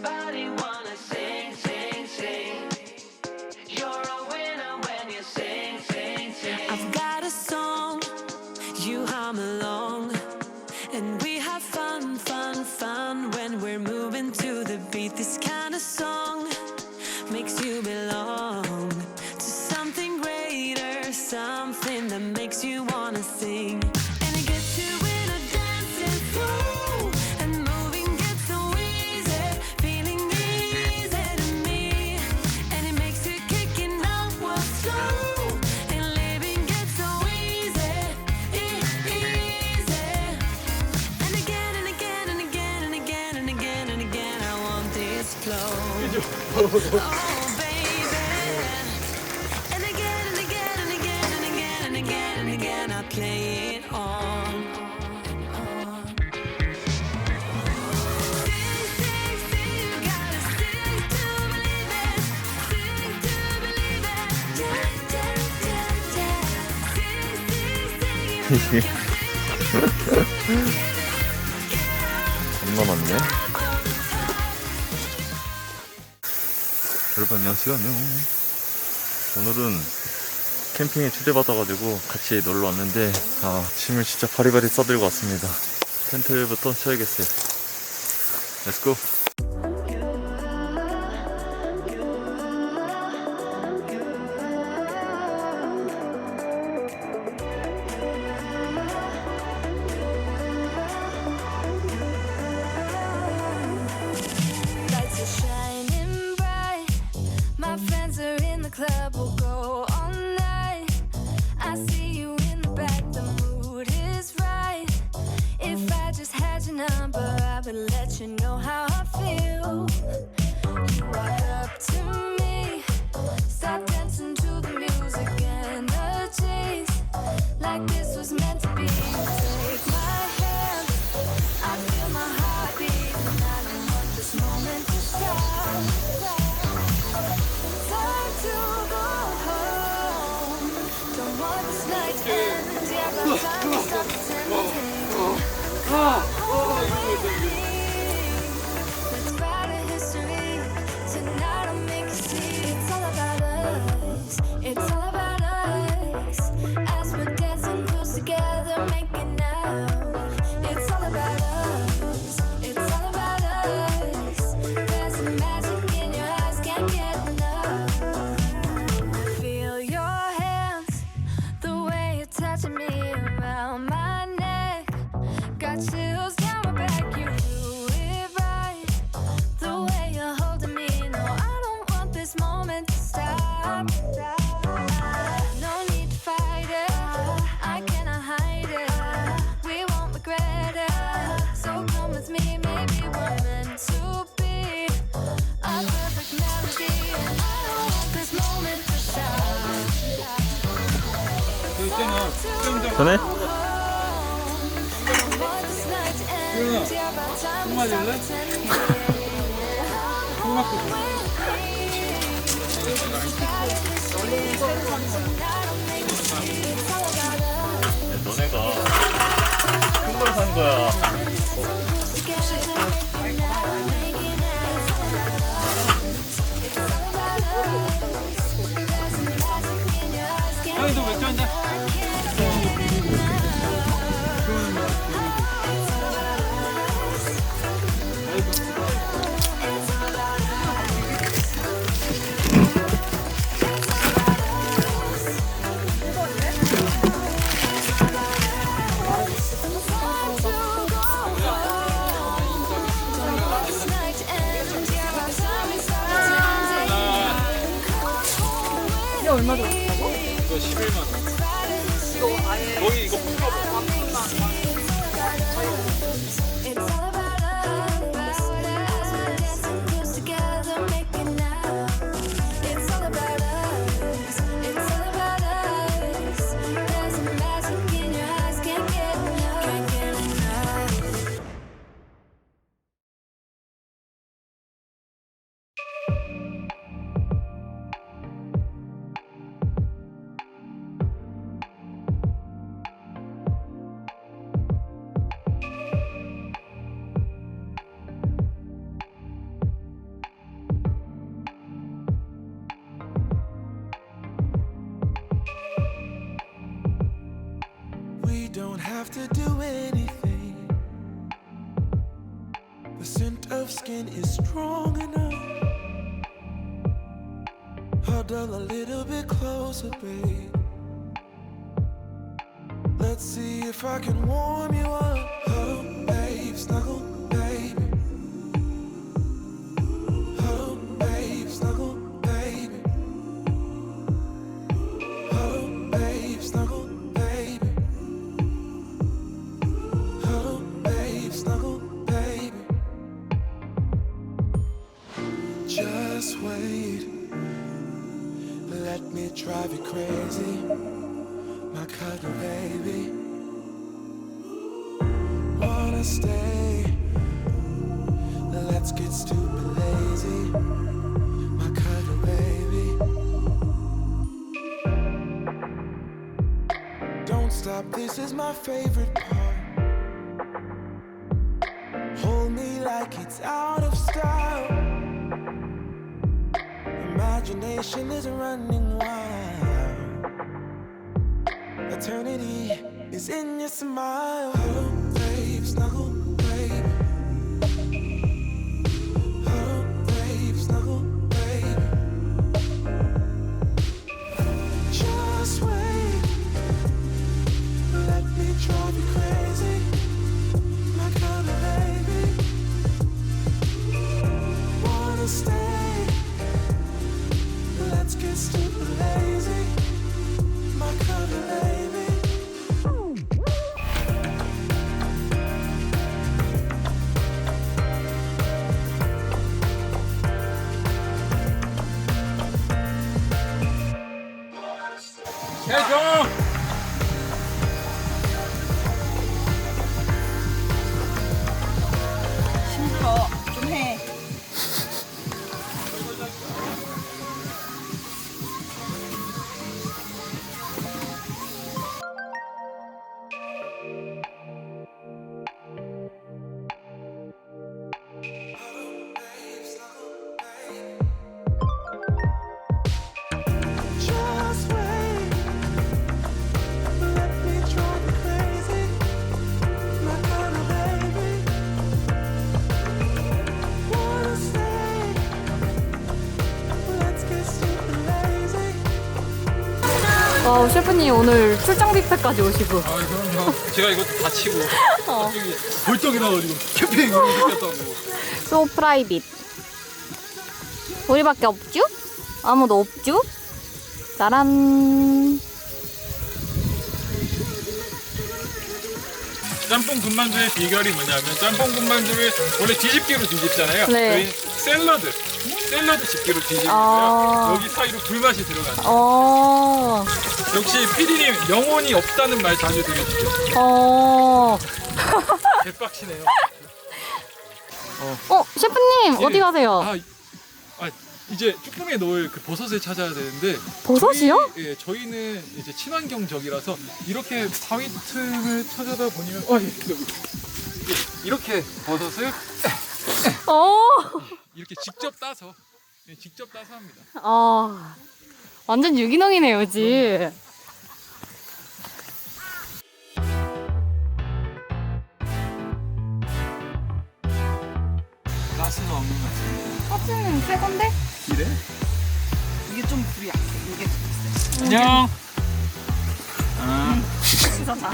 Everybody wanna sing, sing, sing. You're a winner when you sing, sing, sing. I've got a song, you hum along, and we have fun, fun, fun when we're moving to the beat. This kind of song makes you belong to something greater, something that makes you wanna sing. And it gets you in a dancing flow, and moving gets so easy, feeling easy to me. And it makes you kicking out what's slow, and living gets so easy, easy. And again and again and again and again and again and again, I want this flow. Oh baby, and again and again and again and again and again and again, I play it on. Sing, sing, sing, you gotta sing to believe it, sing to believe it, yeah, yeah, yeah, yeah. Sing, sing, sing, you can 겁나 많네. 여러분 안녕하세요. 안녕. 오늘은 캠핑에 초대받아가지고 같이 놀러 왔는데 짐을 진짜 바리바리 싸들고 왔습니다. 텐트부터 쳐야겠어요. 렛츠고. Lights are shining bright. My friends are in the club, we'll go all night. I see you in the back, the mood is right. If I just had your number, I would let you know how I feel. You walk up to me, start dancing to the music and the chase, like this was meant to be. Take my hand, I feel my heartbeat, and I don't want this moment to stop. Time to go home, don't want this night to end. Yeah, but time to stop pretending. Come home with me, let's write a history. Tonight I'll make you see it's all about us. It's all about us. As we're dancing close together, making out. It's all about us. It's all about us. There's a magic in your eyes, can't get enough. Feel your hands, the way you're touching me around my neck. Got chills down my back, you do it right. The way you're holding me, no, I don't want this moment to stop. No need to fight it, I cannot hide it. We won't regret it, so come with me, maybe we're meant to be. A perfect melody, and I don't want this moment to stop. 전에? Don't want this night to end, yeah, but time to stop pretending. Come home with me. Tonight I'll make you see it's all about us. 너네가 큰 걸 산 거야. 형이 너몇 잔인데? 얼마 들었다고? 이거 11만 원. 이거 아예 거의 이거 풀어봐. It's all about us. As we're dancing close together, making out. It's all about us. It's all about us. There's a magic in your eyes, can't get enough. Can't get enough. have to do anything. The scent of skin is strong enough. Huddle a little bit closer, babe. Let's see if I can warm you up. Huddle, babe, snuggle, baby. Huddle, babe, snuggle, baby. Huddle, babe, snuggle, baby. Huddle, babe, snuggle, baby. Just wait. Let me drive you crazy, my cuddle baby. Wanna stay? Let's get stupid lazy, my cuddle baby. Don't stop, this is my favorite part. Hold me like it's out of style. Imagination is running wild. Eternity is in your smile. Huddle, babe, snuggle, baby. Huddle, babe, snuggle, baby. Just wait. Let me drive you crazy, my cuddle baby. Wanna stay? Let's get stupid lazy, my cuddle baby. 해줘! 힘들어. 좀 해. Just wait. Let me drive you crazy, my cuddle baby. Wanna stay? Let's get stupid lazy. 셰프님 오늘 출장 뷔페까지 오시고. 아, 그럼요. 제가 이것도 다치고 갑자기 벌떡 일어나가지고 캠핑 이러고 생겼다고. So private. 우리밖에 없죠? 아무도 없죠? 짜란. 짬뽕 군만두의 비결이 뭐냐면 짬뽕 군만두를 원래 뒤집기로 뒤집잖아요. 네. 저희 샐러드 집기로 뒤집고요. 아. 여기 사이로 불맛이 들어가는. 어. 역시 PD님 영혼이 없다는 말 자주 들으시죠? 어. 대박치네요. 셰프님 예. 어디 가세요? 이제 쭈꾸미에 넣을 그 버섯을 찾아야 되는데. 버섯이요? 저희는 이제 친환경적이라서 이렇게 바위 틈을 찾아다 보면 이렇게 버섯을 이렇게 직접 따서 합니다. 완전 유기농이네요, 그지? 가스는 없는 것 같은데. 커튼은 새 건데? 이래? 이게 좀 불이 약해. 이게 좀 안녕. 있어 다.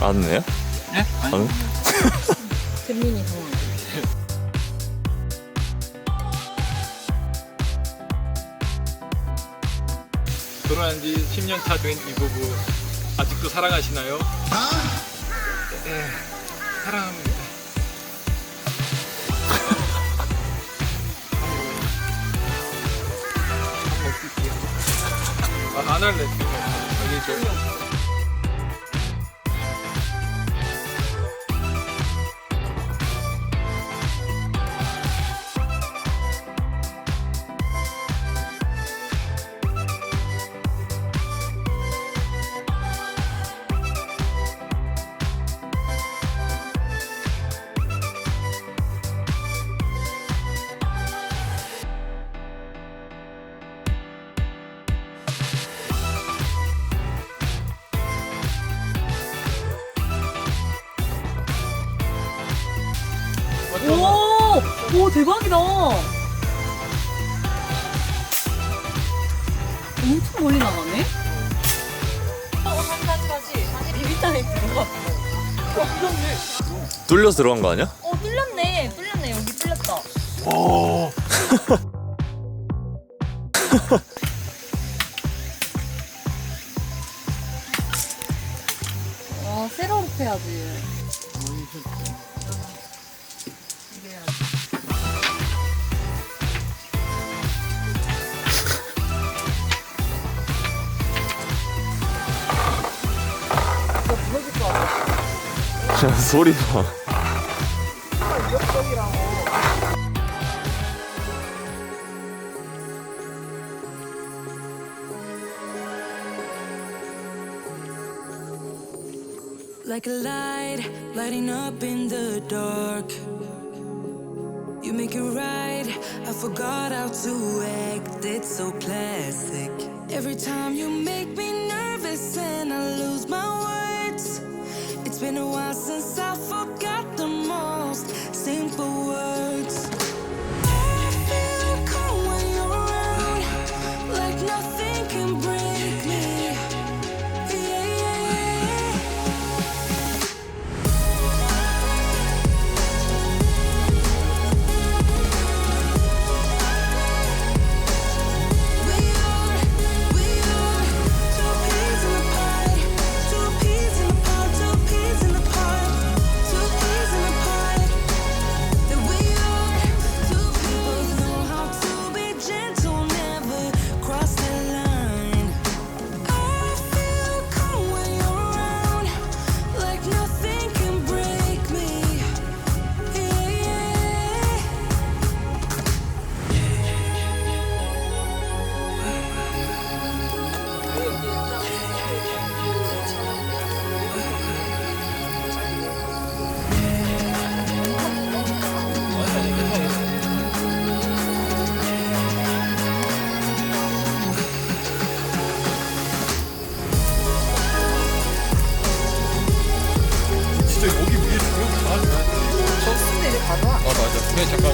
아는데요? 예? 아는? 잼민이 더. 결혼한 지 10년 차 된 이 부부 아직도 사랑하시나요? 네, 사랑합니다. 안 할래. 알겠죠? 오 대박이다. 엄청 멀리 나가네. 한 가지 비비탄에 들어가. 뚫려서 들어간 거 아니야? 뚫렸네 여기 뚫렸다. 오. 새로 해야지. 소리 봐. Like a light, lighting up in the dark. You make it right, I forgot how to act. It's so classic. Every time you make me nervous and I lose my words. It's been a while since I forgot the most simple words. I feel calm when you're around, like nothing can break me. Yeah, yeah, yeah. 진짜 여기 위에 조명 다 놔야 저 근데 이제 가져와. 맞아. 그냥 잠깐.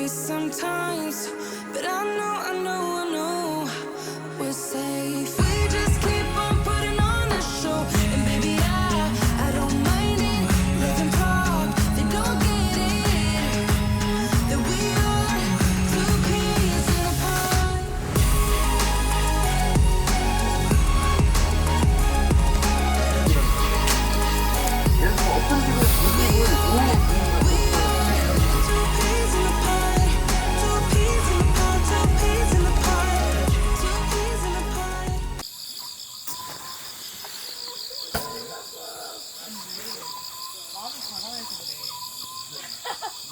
Sometimes, but I know we're safe. We just keep on putting on the show, and baby I don't mind it. Let them talk, they don't get it. That we are two peas in a pod.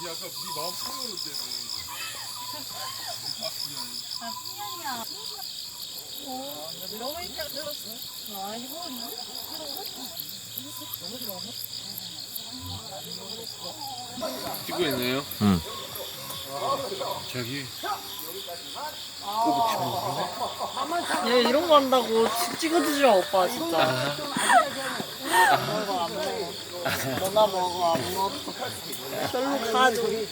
니 아까 니 마음 상으로 때문에. 찍고 있네요. 응. 저기 얘 이런 거 한다고 찍어주지마 오빠 진짜. 너나 먹어 아무것도. 별로 가 저기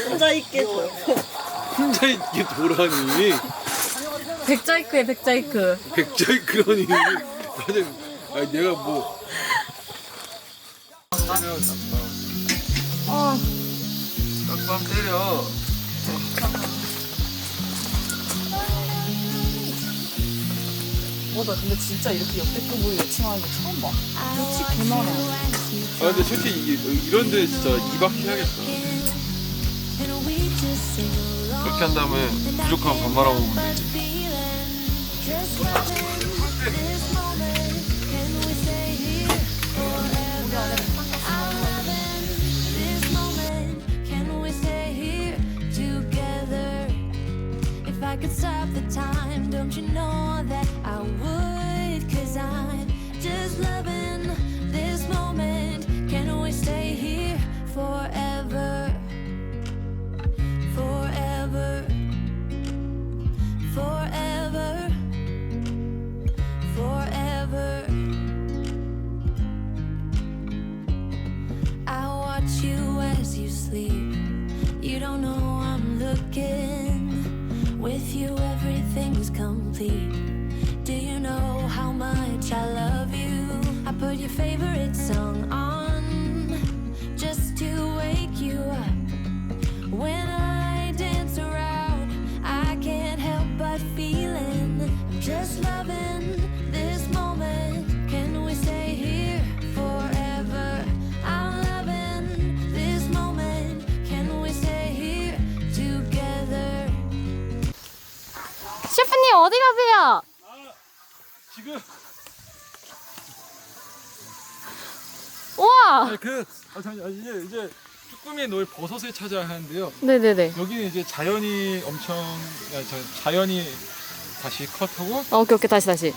혼자 있게 줘. 혼자 있게 도라니. 백자이크에 백자이크. 백자이 그러니. 아니 내가 뭐. 때려 딱밤 때려. 나 근데 진짜 이렇게 역대급을 예칭하는 거 처음 봐. 역시 개 많아. 근데 솔직히 이런 데 진짜 2박 해야겠다. 그렇게 한 다음에 부족하면 반말하고 오면 되지. complete. Do you know how much I love you? I put your favorite song on just to wake you up. When I dance around, I can't help but feeling I'm just loving this moment. Can we stay here forever? I'm loving this moment. Can we stay here together? 셰프님 어디 가세요? 지금 우와! 이제 쭈꾸미에 놓을 버섯을 찾아야 하는데요. 네네네. 여기는 이제 자연이 다시 컷하고 오케이, 다시.